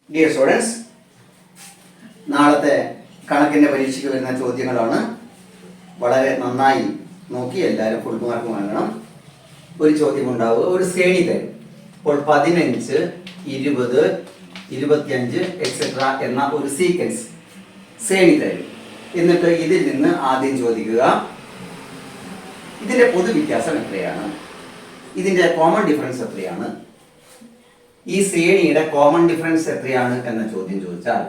Dear students, നാളത്തെ കണക്കിൻ്റെ പരീക്ഷയ്ക്ക് വരുന്ന ചോദ്യങ്ങളാണ്. വളരെ നന്നായി നോക്കി എല്ലാവരും ഫുൾ മാർക്ക് വാങ്ങണം. ഒരു ചോദ്യം ഉണ്ടാവുക, ഒരു ശ്രേണി തരും. ഇപ്പോൾ 15, 20, 25 എക്സെട്ര എന്ന ഒരു സീക്വൻസ് ശ്രേണി തരും. എന്നിട്ട് ഇതിൽ നിന്ന് ആദ്യം ചോദിക്കുക, ഇതിൻ്റെ പൊതുവ്യത്യാസം എത്രയാണ്, ഇതിൻ്റെ കോമൺ ഡിഫറൻസ് എത്രയാണ്, ഈ ശ്രേണിയുടെ കോമൺ ഡിഫറൻസ് എത്രയാണ് എന്ന ചോദ്യം ചോദിച്ചാൽ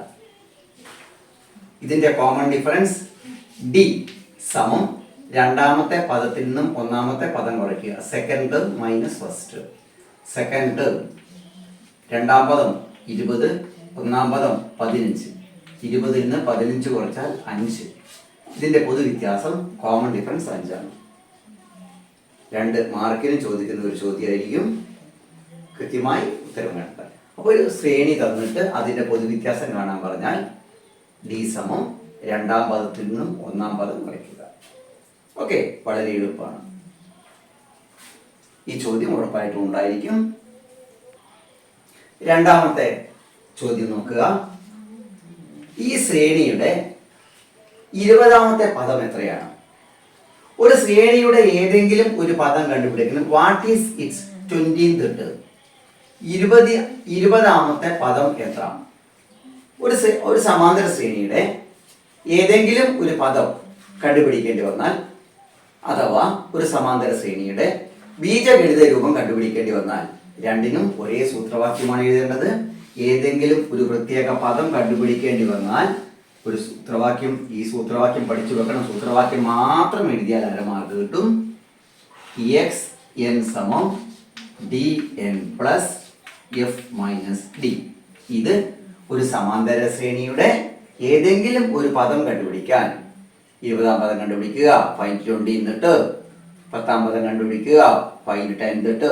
ഇതിന്റെ കോമൺ ഡിഫറൻസ് ഡി സമം രണ്ടാമത്തെ പദത്തിൽ നിന്നും ഒന്നാമത്തെ പദം കുറയ്ക്കുക. Second term minus first. Second term രണ്ടാം പദം 20, ഒന്നാം പദം 15. 20 നിന്ന് 15 കുറച്ചാൽ 5. ഇതിന്റെ പൊതുവ്യത്യാസം കോമൺ ഡിഫറൻസ് 5ആണ്. 2 മാർക്കിന് ചോദിക്കുന്ന ഒരു ചോദ്യമായിരിക്കും. കൃത്യമായി ഉത്തരം കണ്ടെത്താൻ. അപ്പോൾ ഒരു ശ്രേണി തന്നിട്ട് അതിന്റെ പൊതുവ്യത്യാസം കാണാൻ പറഞ്ഞാൽ ഡി സമം രണ്ടാം പദത്തിൽ നിന്നും ഒന്നാം പദം കുറയ്ക്കുക. ഓക്കെ, വളരെ എളുപ്പമാണ്. ഈ ചോദ്യം ഉറപ്പായിട്ടും ഉണ്ടായിരിക്കും. രണ്ടാമത്തെ ചോദ്യം നോക്കുക. ഈ ശ്രേണിയുടെ 20ാമത്തെ പദം എത്രയാണ്? ഒരു ശ്രേണിയുടെ ഏതെങ്കിലും ഒരു പദം കണ്ടുപിടിക്കണം. What is it's 20th term? 20ാമത്തെ പദം എത്ര? ഒരു സമാന്തര ശ്രേണിയുടെ ഏതെങ്കിലും ഒരു പദം കണ്ടുപിടിക്കേണ്ടി വന്നാൽ, അഥവാ ഒരു സമാന്തര ശ്രേണിയുടെ ബീജഗണിത രൂപം കണ്ടുപിടിക്കേണ്ടി വന്നാൽ രണ്ടിനും ഒരേ സൂത്രവാക്യമാണ് എഴുതേണ്ടത്. ഏതെങ്കിലും ഒരു പ്രത്യേക പദം കണ്ടുപിടിക്കേണ്ടി വന്നാൽ ഒരു സൂത്രവാക്യം, ഈ സൂത്രവാക്യം പഠിച്ചു വെക്കണം. സൂത്രവാക്യം മാത്രം എഴുതിയാൽ അരമാർക്ക് കിട്ടും. എക്സ് എൻ സമം D N plus F minus D. ഇത് ഒരു സമാന്തര ശ്രേണിയുടെ ഏതെങ്കിലും ഒരു പദം കണ്ടുപിടിക്കാൻ 20ാം പദം കണ്ടുപിടിക്കുക, ഫൈൻഡ് 20 എന്നിട്ട് 10ാം പദം കണ്ടുപിടിക്കുക, ഫൈൻഡ് 10 എന്നിട്ട്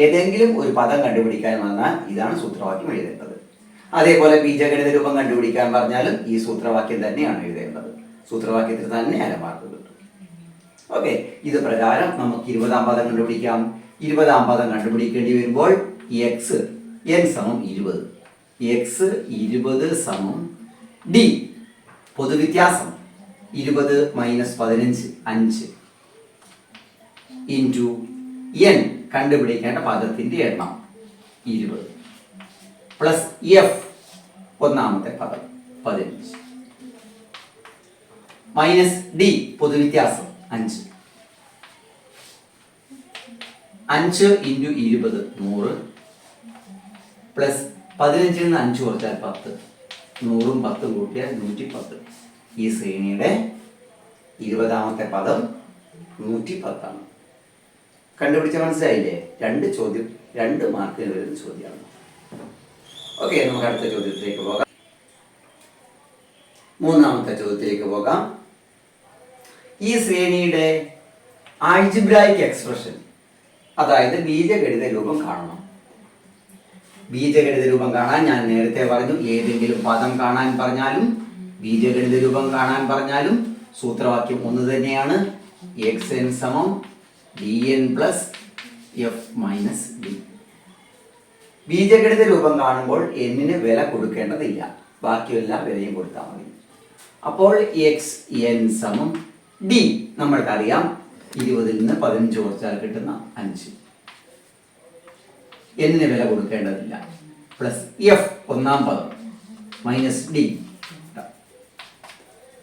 ഏതെങ്കിലും ഒരു പദം കണ്ടുപിടിക്കാൻ വന്നാൽ ഇതാണ് സൂത്രവാക്യം എഴുതേണ്ടത്. അതേപോലെ ബീജഗണിത രൂപം കണ്ടുപിടിക്കാൻ പറഞ്ഞാലും ഈ സൂത്രവാക്യം തന്നെയാണ് എഴുതേണ്ടത്. സൂത്രവാക്യത്തിൽ തന്നെ അരമാർക്ക് കിട്ടും. ഓക്കെ, ഇത് പ്രകാരം നമുക്ക് 20ാം പദം കണ്ടുപിടിക്കാം. 20ാം പദം കണ്ടുപിടിക്കേണ്ടി വരുമ്പോൾ എക്സ് എൻ സമം 20. എക്സ് 20 സമം ഡി പൊതുവ്യത്യാസം 20 മൈനസ് 15 5 ഇൻറ്റു എൻ കണ്ടുപിടിക്കേണ്ട പദത്തിന്റെ എണ്ണം 20 പ്ലസ് എഫ് ഒന്നാമത്തെ പദം 15 മൈനസ് ഡി പൊതുവ്യത്യാസം 5. 5 ഇൻറ്റു 20 100 പ്ലസ് 15 നിന്ന് 5 കുറച്ചാൽ 10. 100ഉം 10ഉം കൂട്ടിയാൽ 110. ഈ ശ്രേണിയുടെ 20ാമത്തെ പദം 110 ആണ്. കണ്ടുപിടിച്ച മനസ്സിലായില്ലേ? 2 മാർക്കിന് വരുന്ന ചോദ്യമാണ്. ഓക്കെ, നമുക്ക് അടുത്ത ചോദ്യത്തിലേക്ക് പോകാം. 3ാമത്തെ ചോദ്യത്തിലേക്ക് പോകാം. ഈ ശ്രേണിയുടെ ആൾജിബ്രായിക് എക്സ്പ്രഷൻ, അതായത് ബീജഗണിത രൂപം കാണണം. ബീജഗണിത രൂപം കാണാൻ ഞാൻ നേരത്തെ പറഞ്ഞു, ഏതെങ്കിലും പദം കാണാൻ പറഞ്ഞാലും ബീജഗണിത രൂപം കാണാൻ പറഞ്ഞാലും സൂത്രവാക്യം ഒന്ന് തന്നെയാണ്. എക്സ് എൻ സമം D N plus F minus D. ബീജഗണിത രൂപം കാണുമ്പോൾ എന്നിന് വില കൊടുക്കേണ്ടതില്ല, ബാക്കിയെല്ലാം വിലയും കൊടുത്താൽ മതി. അപ്പോൾ എക്സ് എൻ സമം ഡി നമ്മൾക്കറിയാം, 20ൽ നിന്ന് 15 കുറച്ചാൽ കിട്ടുന്ന 5. എന്നിന് വില കൊടുക്കേണ്ടതില്ല. പ്ലസ് എഫ് ഒന്നാം പദം minus D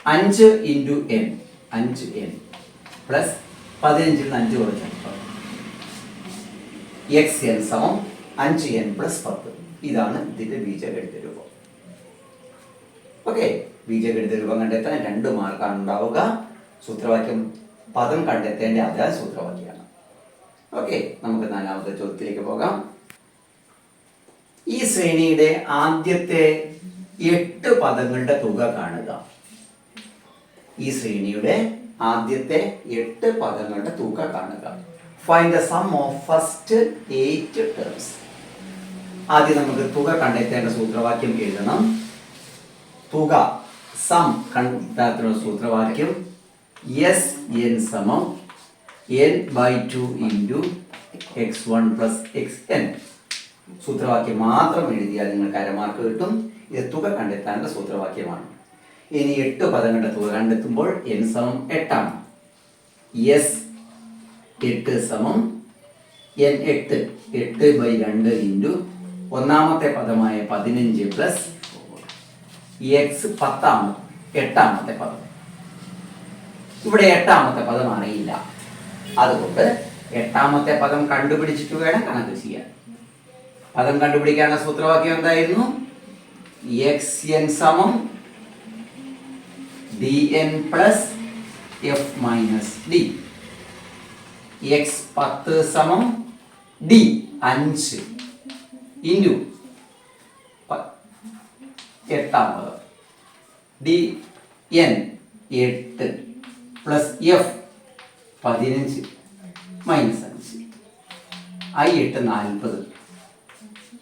5 into N 5n plus 15ൽ നിന്ന് 5 കുറച്ചാൽ എക്സ് എൻ സമം 5n പ്ലസ് 10. ഇതാണ് ഇതിന്റെ ബീജഗണിത രൂപം. ഓക്കെ, ബീജഗണിത രൂപം കണ്ടെത്താൻ 2 മാർക്കാണ് ഉണ്ടാവുക. സൂത്രവാക്യം പദം കണ്ടെത്തേണ്ട അതേ സൂത്രവാക്യമാണ്. ഓക്കെ, നമുക്ക് 4ാമത്തെ ചോദ്യത്തിലേക്ക് പോകാം. ഈ ശ്രേണിയുടെ ആദ്യത്തെ 8 പദങ്ങളുടെ തുക കാണുക. ഈ ശ്രേണിയുടെ ആദ്യത്തെ 8 പദങ്ങളുടെ തുക കാണുക. Find the sum of first 8 terms. ആദ്യം നമുക്ക് തുക കണ്ടെത്തേണ്ട സൂത്രവാക്യം എഴുതണം. തുക സം കണ്ടെത്താനുള്ള സൂത്രവാക്യം എസ് എൻ സമം n/2 into x1 plus xn സൂത്രവാക്യം മാത്രം എഴുതിയാൽ നിങ്ങൾക്ക് അരമാർക്ക് കിട്ടും. ഇത് തുക കണ്ടെത്താനുള്ള സൂത്രവാക്യമാണ്. ഇനി 8 പദങ്ങളുടെ തുക കണ്ടെത്തുമ്പോൾ n സമം 8 ആണ്. S 8 സമം n 8/2 ഇൻറ്റു ഒന്നാമത്തെ പദമായ 15 പ്ലസ് x 8ാമത്തെ പദം. ഇവിടെ 8ാമത്തെ പദം അറിയില്ല. അതുകൊണ്ട് 8ാമത്തെ പദം കണ്ടുപിടിച്ചിട്ട് വേണം കണക്ക് ചെയ്യാൻ. പദം കണ്ടുപിടിക്കാനുള്ള സൂത്രവാക്യം എന്തായിരുന്നു? xn സമം dn plus f minus d. x 10 സമം d 5 ഇൻറ്റു 8ാമത് d n 8 plus f 15 minus 5 i 8 40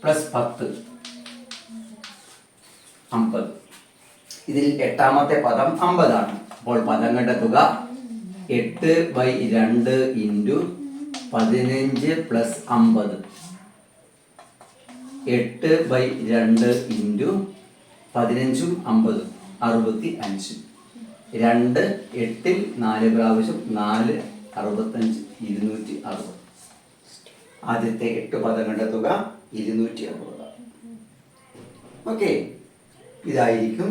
plus 10 50. ഇതിൽ 8ാമത്തെ പദം 50 ആണ്. അപ്പോൾ പദങ്ങളുടെ തുക 8/2 ഇൻറ്റു 15 പ്ലസ് 50. 8/2 ഇൻറ്റു 15ഉം 50 65. 2 8ൽ 4 പ്രാവശ്യം 4 65 260. ആദ്യത്തെ 8 പദങ്ങളുടെ തുക 260. ഓക്കെ, ഇതായിരിക്കും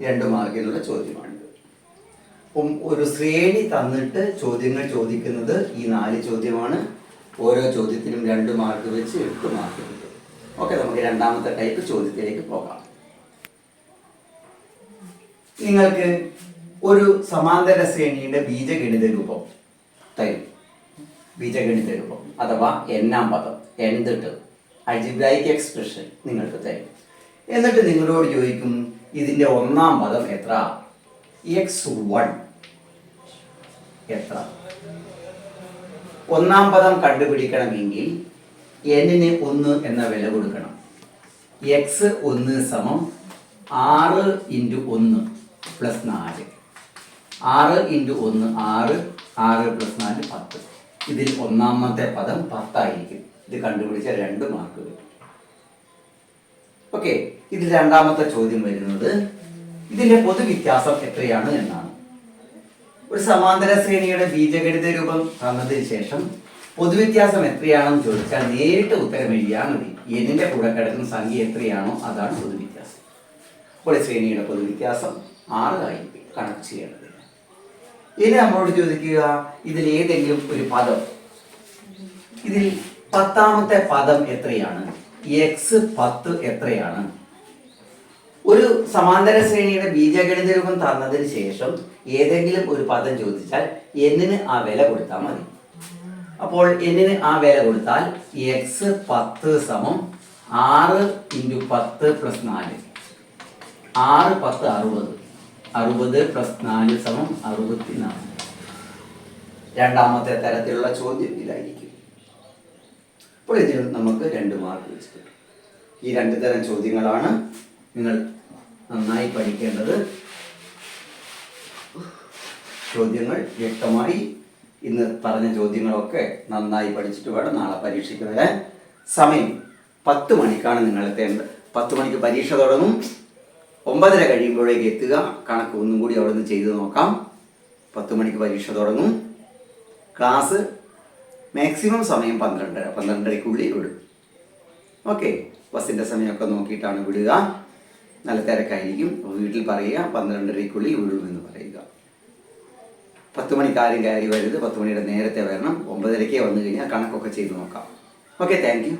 2 മാർക്കിനുള്ള ചോദ്യമാണിത്. അപ്പം ഒരു ശ്രേണി തന്നിട്ട് ചോദ്യങ്ങൾ ചോദിക്കുന്നത് ഈ 4 ചോദ്യമാണ്. ഓരോ ചോദ്യത്തിനും 2 മാർക്ക് വെച്ച് 8 മാർക്ക് കിട്ടും. ഓക്കെ, നമുക്ക് രണ്ടാമത്തെ ടൈപ്പ് ചോദ്യത്തിലേക്ക് പോകാം. നിങ്ങൾക്ക് ഒരു സമാന്തര ശ്രേണിയുടെ ബീജഗണിത രൂപം തരും. ബീജഗണിത രൂപം അഥവാ n-ാം പദം, nth ടേം, അൾജിബ്രായിക് എക്സ്പ്രഷൻ നിങ്ങൾക്ക് തരും. എന്നിട്ട് നിങ്ങളോട് ചോദിക്കും ഇതിൻ്റെ 1-ാം പദം എത്ര, x1 എത്ര. 1-ാം പദം കണ്ടുപിടിക്കണമെങ്കിൽ n-ന് 1 എന്ന വില കൊടുക്കണം. x1 സമം 6 × 1 പ്ലസ് 4. 6 × 1 6, 6 പ്ലസ് 4 10. ഇതിൽ 1-ാമത്തെ പദം 10 ആയിരിക്കും. ഇത് കണ്ടുപിടിച്ചാൽ 2 മാർക്ക് കിട്ടും. ഓക്കെ, ഇതിൽ 2ാമത്തെ ചോദ്യം വരുന്നത് ഇതിന്റെ പൊതുവ്യത്യാസം എത്രയാണ് എന്നാണ്. ഒരു സമാന്തര ശ്രേണിയുടെ ബീജഗണിത രൂപം തന്നതിന് ശേഷം പൊതുവ്യത്യാസം എത്രയാണെന്ന് ചോദിച്ചാൽ നേരിട്ട് ഉത്തരം എഴുതിയാൽ മതി. n-ന്റെ കൂടെ കിടക്കുന്ന സംഖ്യ എത്രയാണോ അതാണ് പൊതുവ്യത്യാസം. അപ്പോൾ ശ്രേണിയുടെ പൊതുവ്യത്യാസം 6 ആയിരിക്കും കണക്ക് ചെയ്യേണ്ടത്. ഇനി നമ്മളോട് ചോദിക്കുക ഇതിൽ ഏതെങ്കിലും ഒരു പദം, ഇതിൽ 10ാമത്തെ പദം എത്രയാണ്, x10 എത്രയാണ്. ഒരു സമാന്തര ശ്രേണിയുടെ ബീജഗണിത രൂപം തന്നതിന് ശേഷം ഏതെങ്കിലും ഒരു പദം ചോദിച്ചാൽ n-ന് ആ വില കൊടുത്താൽ മതി. അപ്പോൾ n-ന് ആ വില കൊടുത്താൽ x10 സമം 6 × 10 പ്ലസ് 4. 6 10 60. 60 പ്ലസ് 4 സമം 64. രണ്ടാമത്തെ തരത്തിലുള്ള ചോദ്യം ഇതായിരിക്കും. അപ്പോൾ ഇതിൽ നമുക്ക് 2 മാർക്ക് വെച്ച് കിട്ടും. ഈ 2 തരം ചോദ്യങ്ങളാണ് നിങ്ങൾ നന്നായി പഠിക്കേണ്ടത്. ചോദ്യങ്ങൾ വ്യക്തമായി ഇന്ന് പറഞ്ഞ ചോദ്യങ്ങളൊക്കെ നന്നായി പഠിച്ചിട്ട് വേണം നാളെ പരീക്ഷയ്ക്ക് വരാൻ. സമയം 10 മണിക്കാണ് നിങ്ങൾ എത്തേണ്ടത്. 10 മണിക്ക് പരീക്ഷ തുടങ്ങും. 9:30 കഴിയുമ്പോഴേക്ക് എത്തുക. കണക്ക് ഒന്നും കൂടി അവിടെ നിന്ന് ചെയ്ത് നോക്കാം. 10 മണിക്ക് പരീക്ഷ തുടങ്ങും. ക്ലാസ് മാക്സിമം സമയം 12:30-12:30ക്കുള്ളിൽ വിടും. ഓക്കെ, ബസ്സിൻ്റെ സമയമൊക്കെ നോക്കിയിട്ടാണ് വിടുക. നല്ല തിരക്കായിരിക്കും. വീട്ടിൽ പറയുക 12:30ക്കുള്ളിൽ വിടുമെന്ന് പറയുക. 10 മണിക്ക് ആരും കയറി വരരുത്. 10 മണിയുടെ നേരത്തെ വരണം. 9:30 വന്നു കഴിഞ്ഞാൽ കണക്കൊക്കെ ചെയ്ത് നോക്കാം. Okay, thank you.